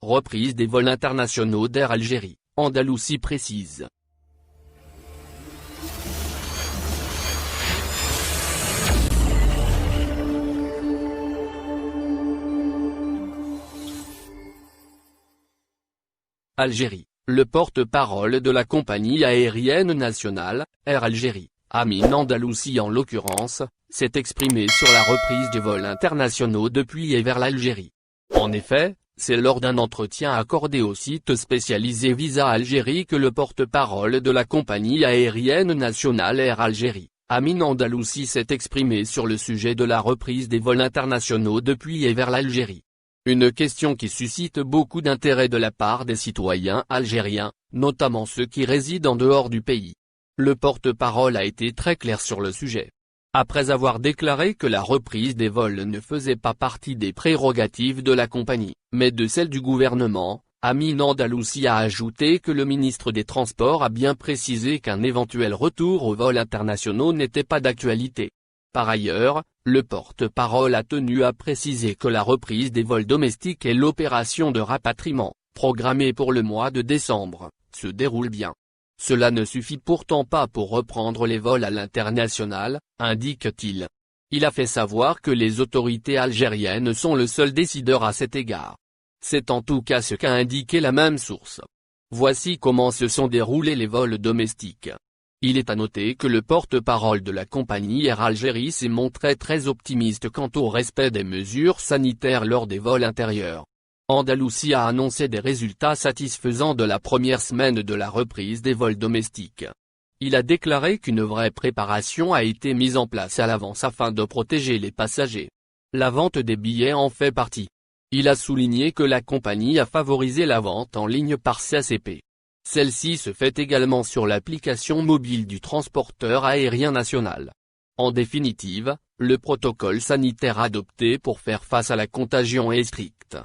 reprise des vols internationaux d'Air Algérie, Andalousie précise. Algérie. Le porte-parole de la compagnie aérienne nationale, Air Algérie, Amin Andalousi en l'occurrence, s'est exprimé sur la reprise des vols internationaux depuis et vers l'Algérie. En effet, c'est lors d'un entretien accordé au site spécialisé Visa Algérie que le porte-parole de la compagnie aérienne nationale Air Algérie, Amin Andalousi s'est exprimé sur le sujet de la reprise des vols internationaux depuis et vers l'Algérie. Une question qui suscite beaucoup d'intérêt de la part des citoyens algériens, notamment ceux qui résident en dehors du pays. Le porte-parole a été très clair sur le sujet. Après avoir déclaré que la reprise des vols ne faisait pas partie des prérogatives de la compagnie, mais de celle du gouvernement, Amin Andalousi a ajouté que le ministre des Transports a bien précisé qu'un éventuel retour aux vols internationaux n'était pas d'actualité. Par ailleurs, le porte-parole a tenu à préciser que la reprise des vols domestiques et l'opération de rapatriement, programmée pour le mois de décembre, se déroule bien. Cela ne suffit pourtant pas pour reprendre les vols à l'international, indique-t-il. Il a fait savoir que les autorités algériennes sont le seul décideur à cet égard. C'est en tout cas ce qu'a indiqué la même source. Voici comment se sont déroulés les vols domestiques. Il est à noter que le porte-parole de la compagnie Air Algérie s'est montré très optimiste quant au respect des mesures sanitaires lors des vols intérieurs. Andalousie a annoncé des résultats satisfaisants de la première semaine de la reprise des vols domestiques. Il a déclaré qu'une vraie préparation a été mise en place à l'avance afin de protéger les passagers. La vente des billets en fait partie. Il a souligné que la compagnie a favorisé la vente en ligne par CACP. Celle-ci se fait également sur l'application mobile du transporteur aérien national. En définitive, le protocole sanitaire adopté pour faire face à la contagion est strict.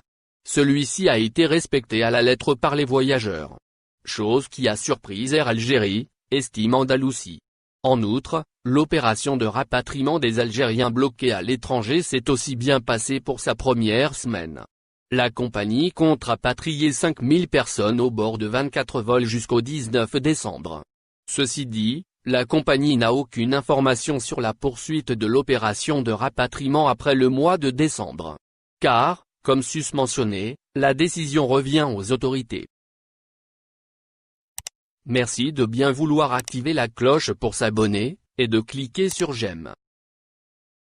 Celui-ci a été respecté à la lettre par les voyageurs. Chose qui a surpris Air Algérie, estime Andalousi. En outre, l'opération de rapatriement des Algériens bloqués à l'étranger s'est aussi bien passée pour sa première semaine. La compagnie compte rapatrier 5000 personnes au bord de 24 vols jusqu'au 19 décembre. Ceci dit, la compagnie n'a aucune information sur la poursuite de l'opération de rapatriement après le mois de décembre. Car, comme susmentionné, la décision revient aux autorités. Merci de bien vouloir activer la cloche pour s'abonner, et de cliquer sur j'aime.